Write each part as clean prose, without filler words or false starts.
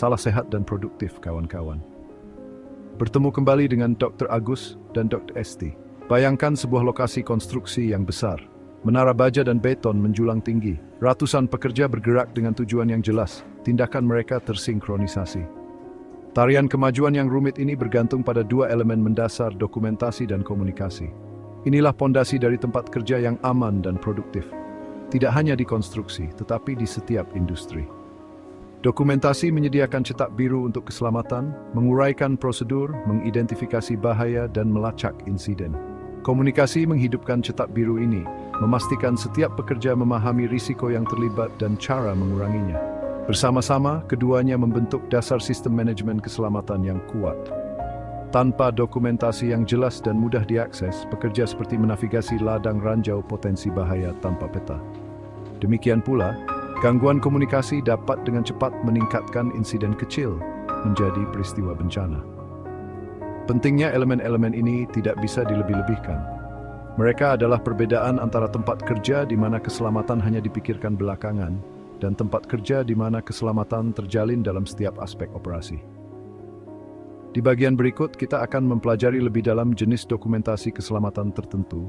Salam sehat dan produktif, kawan-kawan. Bertemu kembali dengan Dr. Agus dan Dr. Esti. Bayangkan sebuah lokasi konstruksi yang besar. Menara baja dan beton menjulang tinggi. Ratusan pekerja bergerak dengan tujuan yang jelas. Tindakan mereka tersinkronisasi. Tarian kemajuan yang rumit ini bergantung pada dua elemen mendasar, dokumentasi dan komunikasi. Inilah pondasi dari tempat kerja yang aman dan produktif. Tidak hanya di konstruksi, tetapi di setiap industri. Dokumentasi menyediakan cetak biru untuk keselamatan, menguraikan prosedur, mengidentifikasi bahaya, dan melacak insiden. Komunikasi menghidupkan cetak biru ini, memastikan setiap pekerja memahami risiko yang terlibat dan cara menguranginya. Bersama-sama, keduanya membentuk dasar sistem manajemen keselamatan yang kuat. Tanpa dokumentasi yang jelas dan mudah diakses, pekerja seperti menavigasi ladang ranjau potensi bahaya tanpa peta. Demikian pula, gangguan komunikasi dapat dengan cepat meningkatkan insiden kecil menjadi peristiwa bencana. Pentingnya elemen-elemen ini tidak bisa dilebih-lebihkan. Mereka adalah perbedaan antara tempat kerja di mana keselamatan hanya dipikirkan belakangan dan tempat kerja di mana keselamatan terjalin dalam setiap aspek operasi. Di bagian berikut, kita akan mempelajari lebih dalam jenis dokumentasi keselamatan tertentu,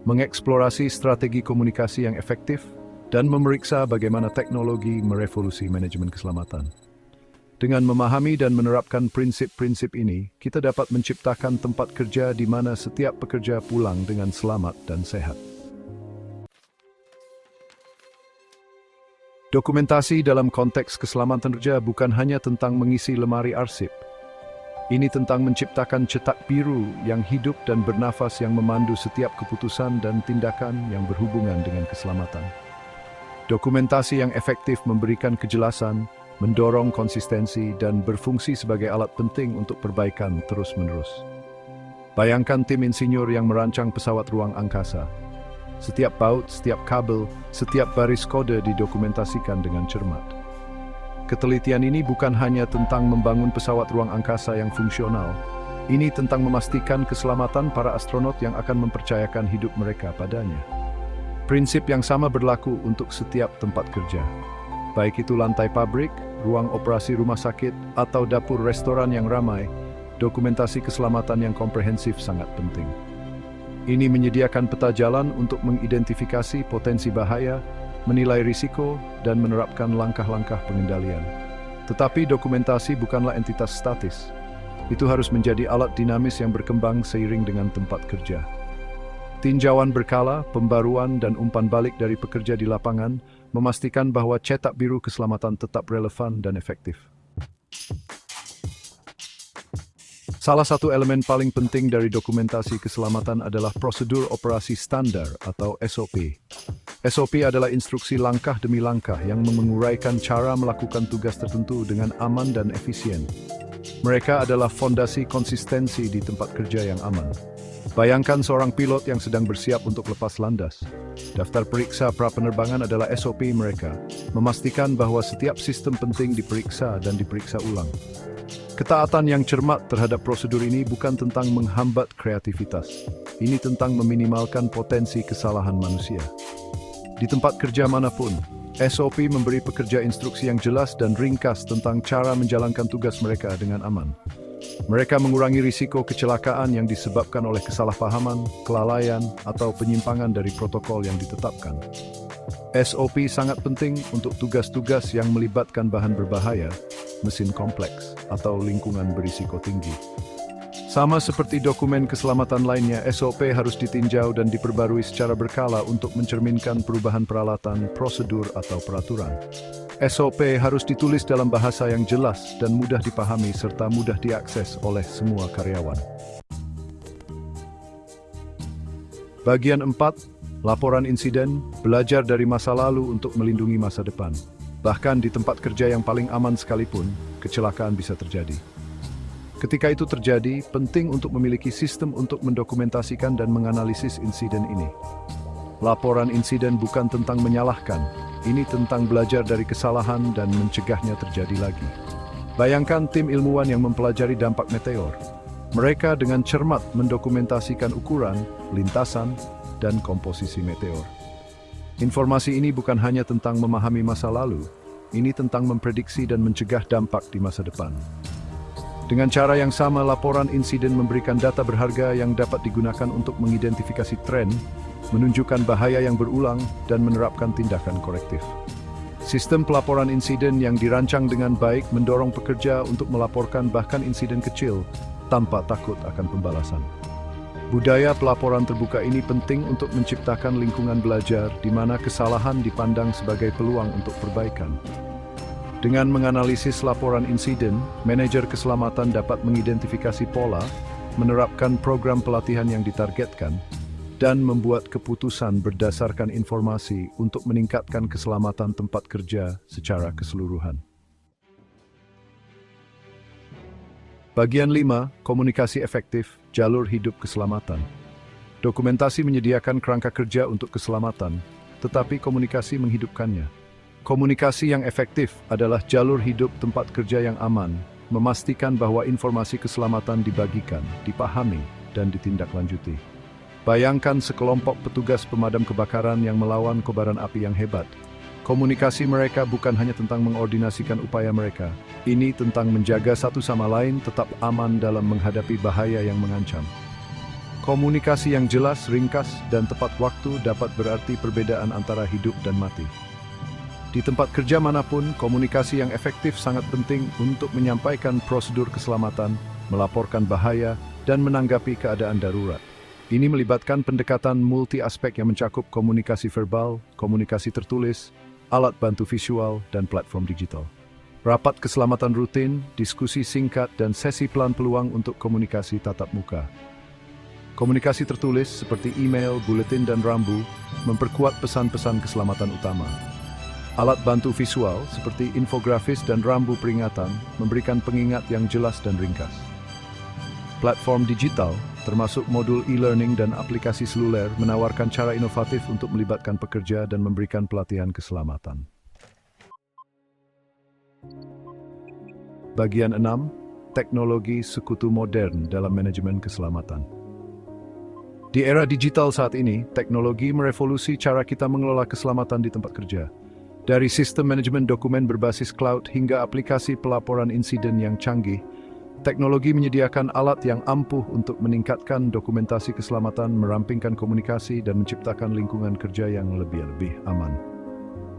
mengeksplorasi strategi komunikasi yang efektif, dan memeriksa bagaimana teknologi merevolusi manajemen keselamatan. Dengan memahami dan menerapkan prinsip-prinsip ini, kita dapat menciptakan tempat kerja di mana setiap pekerja pulang dengan selamat dan sehat. Dokumentasi dalam konteks keselamatan kerja bukan hanya tentang mengisi lemari arsip. Ini tentang menciptakan cetak biru yang hidup dan bernafas yang memandu setiap keputusan dan tindakan yang berhubungan dengan keselamatan. Dokumentasi yang efektif memberikan kejelasan, mendorong konsistensi, dan berfungsi sebagai alat penting untuk perbaikan terus-menerus. Bayangkan tim insinyur yang merancang pesawat ruang angkasa. Setiap baut, setiap kabel, setiap baris kode didokumentasikan dengan cermat. Ketelitian ini bukan hanya tentang membangun pesawat ruang angkasa yang fungsional. Ini tentang memastikan keselamatan para astronot yang akan mempercayakan hidup mereka padanya. Prinsip yang sama berlaku untuk setiap tempat kerja. Baik itu lantai pabrik, ruang operasi rumah sakit, atau dapur restoran yang ramai, dokumentasi keselamatan yang komprehensif sangat penting. Ini menyediakan peta jalan untuk mengidentifikasi potensi bahaya, menilai risiko, dan menerapkan langkah-langkah pengendalian. Tetapi dokumentasi bukanlah entitas statis. Itu harus menjadi alat dinamis yang berkembang seiring dengan tempat kerja. Tinjauan berkala, pembaruan, dan umpan balik dari pekerja di lapangan memastikan bahwa cetak biru keselamatan tetap relevan dan efektif. Salah satu elemen paling penting dari dokumentasi keselamatan adalah prosedur operasi standar atau SOP. SOP adalah instruksi langkah demi langkah yang menguraikan cara melakukan tugas tertentu dengan aman dan efisien. Mereka adalah fondasi konsistensi di tempat kerja yang aman. Bayangkan seorang pilot yang sedang bersiap untuk lepas landas. Daftar periksa pra-penerbangan adalah SOP mereka, memastikan bahwa setiap sistem penting diperiksa dan diperiksa ulang. Ketaatan yang cermat terhadap prosedur ini bukan tentang menghambat kreativitas. Ini tentang meminimalkan potensi kesalahan manusia. Di tempat kerja manapun, SOP memberi pekerja instruksi yang jelas dan ringkas tentang cara menjalankan tugas mereka dengan aman. Mereka mengurangi risiko kecelakaan yang disebabkan oleh kesalahpahaman, kelalaian, atau penyimpangan dari protokol yang ditetapkan. SOP sangat penting untuk tugas-tugas yang melibatkan bahan berbahaya, mesin kompleks, atau lingkungan berisiko tinggi. Sama seperti dokumen keselamatan lainnya, SOP harus ditinjau dan diperbarui secara berkala untuk mencerminkan perubahan peralatan, prosedur, atau peraturan. SOP harus ditulis dalam bahasa yang jelas dan mudah dipahami serta mudah diakses oleh semua karyawan. Bagian 4, laporan insiden, belajar dari masa lalu untuk melindungi masa depan. Bahkan di tempat kerja yang paling aman sekalipun, kecelakaan bisa terjadi. Ketika itu terjadi, penting untuk memiliki sistem untuk mendokumentasikan dan menganalisis insiden ini. Laporan insiden bukan tentang menyalahkan, ini tentang belajar dari kesalahan dan mencegahnya terjadi lagi. Bayangkan tim ilmuwan yang mempelajari dampak meteor. Mereka dengan cermat mendokumentasikan ukuran, lintasan, dan komposisi meteor. Informasi ini bukan hanya tentang memahami masa lalu, Ini tentang memprediksi dan mencegah dampak di masa depan. Dengan cara yang sama, laporan insiden memberikan data berharga yang dapat digunakan untuk mengidentifikasi tren, menunjukkan bahaya yang berulang, dan menerapkan tindakan korektif. Sistem pelaporan insiden yang dirancang dengan baik mendorong pekerja untuk melaporkan bahkan insiden kecil tanpa takut akan pembalasan. Budaya pelaporan terbuka ini penting untuk menciptakan lingkungan belajar di mana kesalahan dipandang sebagai peluang untuk perbaikan. Dengan menganalisis laporan insiden, manajer keselamatan dapat mengidentifikasi pola, menerapkan program pelatihan yang ditargetkan, dan membuat keputusan berdasarkan informasi untuk meningkatkan keselamatan tempat kerja secara keseluruhan. Bagian 5, komunikasi efektif, jalur hidup keselamatan. Dokumentasi menyediakan kerangka kerja untuk keselamatan, tetapi komunikasi menghidupkannya. Komunikasi yang efektif adalah jalur hidup tempat kerja yang aman, memastikan bahwa informasi keselamatan dibagikan, dipahami, dan ditindaklanjuti. Bayangkan sekelompok petugas pemadam kebakaran yang melawan kobaran api yang hebat. Komunikasi mereka bukan hanya tentang mengordinasikan upaya mereka. Ini tentang menjaga satu sama lain tetap aman dalam menghadapi bahaya yang mengancam. Komunikasi yang jelas, ringkas, dan tepat waktu dapat berarti perbedaan antara hidup dan mati. Di tempat kerja manapun, komunikasi yang efektif sangat penting untuk menyampaikan prosedur keselamatan, melaporkan bahaya, dan menanggapi keadaan darurat. Ini melibatkan pendekatan multi-aspek yang mencakup komunikasi verbal, komunikasi tertulis, alat bantu visual, dan platform digital. Rapat keselamatan rutin, diskusi singkat, dan sesi pelan peluang untuk komunikasi tatap muka. Komunikasi tertulis seperti email, buletin, dan rambu memperkuat pesan-pesan keselamatan utama. Alat bantu visual seperti infografis dan rambu peringatan memberikan pengingat yang jelas dan ringkas. Platform digital, termasuk modul e-learning dan aplikasi seluler, menawarkan cara inovatif untuk melibatkan pekerja dan memberikan pelatihan keselamatan. Bagian 6, teknologi sekutu modern dalam manajemen keselamatan. Di era digital saat ini, teknologi merevolusi cara kita mengelola keselamatan di tempat kerja. Dari sistem manajemen dokumen berbasis cloud hingga aplikasi pelaporan insiden yang canggih, teknologi menyediakan alat yang ampuh untuk meningkatkan dokumentasi keselamatan, merampingkan komunikasi, dan menciptakan lingkungan kerja yang lebih aman.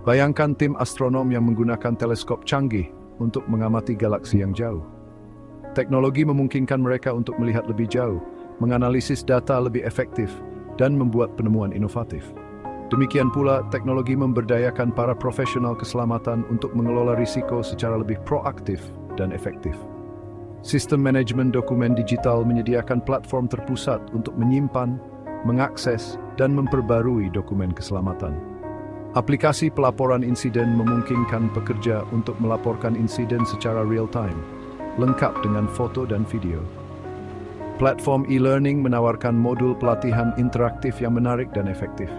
Bayangkan tim astronom yang menggunakan teleskop canggih untuk mengamati galaksi yang jauh. Teknologi memungkinkan mereka untuk melihat lebih jauh, menganalisis data lebih efektif, dan membuat penemuan inovatif. Demikian pula, teknologi memberdayakan para profesional keselamatan untuk mengelola risiko secara lebih proaktif dan efektif. Sistem manajemen dokumen digital menyediakan platform terpusat untuk menyimpan, mengakses, dan memperbarui dokumen keselamatan. Aplikasi pelaporan insiden memungkinkan pekerja untuk melaporkan insiden secara real-time, lengkap dengan foto dan video. Platform e-learning menawarkan modul pelatihan interaktif yang menarik dan efektif.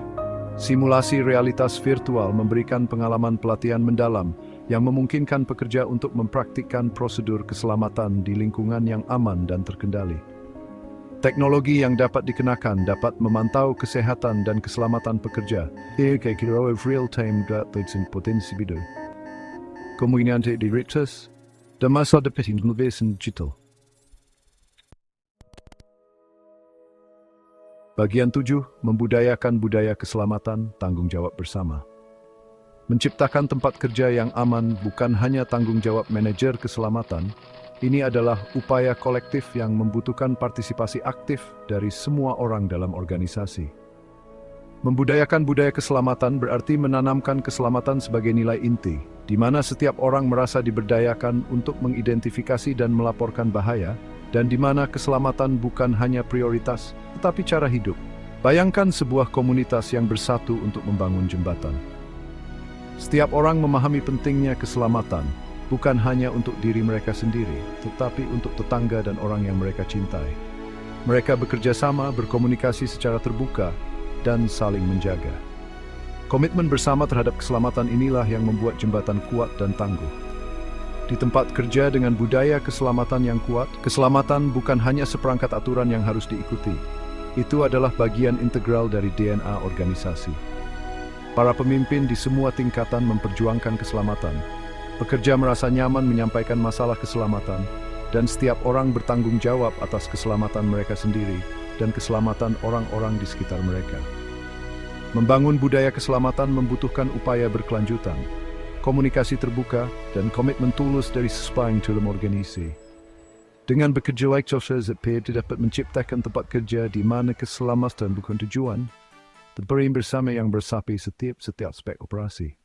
Simulasi realitas virtual memberikan pengalaman pelatihan mendalam yang memungkinkan pekerja untuk mempraktikkan prosedur keselamatan di lingkungan yang aman dan terkendali. Teknologi yang dapat dikenakan dapat memantau kesehatan dan keselamatan pekerja. Real-time potensi bidu. Kemudian direktus dan masa depan digital. Bagian 7, membudayakan budaya keselamatan, tanggung jawab bersama. Menciptakan tempat kerja yang aman bukan hanya tanggung jawab manajer keselamatan, ini adalah upaya kolektif yang membutuhkan partisipasi aktif dari semua orang dalam organisasi. Membudayakan budaya keselamatan berarti menanamkan keselamatan sebagai nilai inti, di mana setiap orang merasa diberdayakan untuk mengidentifikasi dan melaporkan bahaya, dan di mana keselamatan bukan hanya prioritas, tetapi cara hidup. Bayangkan sebuah komunitas yang bersatu untuk membangun jembatan. Setiap orang memahami pentingnya keselamatan, bukan hanya untuk diri mereka sendiri, tetapi untuk tetangga dan orang yang mereka cintai. Mereka bekerja sama, berkomunikasi secara terbuka, dan saling menjaga. Komitmen bersama terhadap keselamatan inilah yang membuat jembatan kuat dan tangguh. Di tempat kerja dengan budaya keselamatan yang kuat, keselamatan bukan hanya seperangkat aturan yang harus diikuti. Itu adalah bagian integral dari DNA organisasi. Para pemimpin di semua tingkatan memperjuangkan keselamatan, Pekerja merasa nyaman menyampaikan masalah keselamatan, dan setiap orang bertanggung jawab atas keselamatan mereka sendiri dan keselamatan orang-orang di sekitar mereka. Membangun budaya keselamatan membutuhkan upaya berkelanjutan, komunikasi terbuka, dan komitmen tulus dari sepanjang dalam organisasi. Dengan bekerja like ZP dapat menciptakan tempat kerja di mana keselamatan bukan tujuan, tetapi bersama yang bersapi setiap aspek operasi.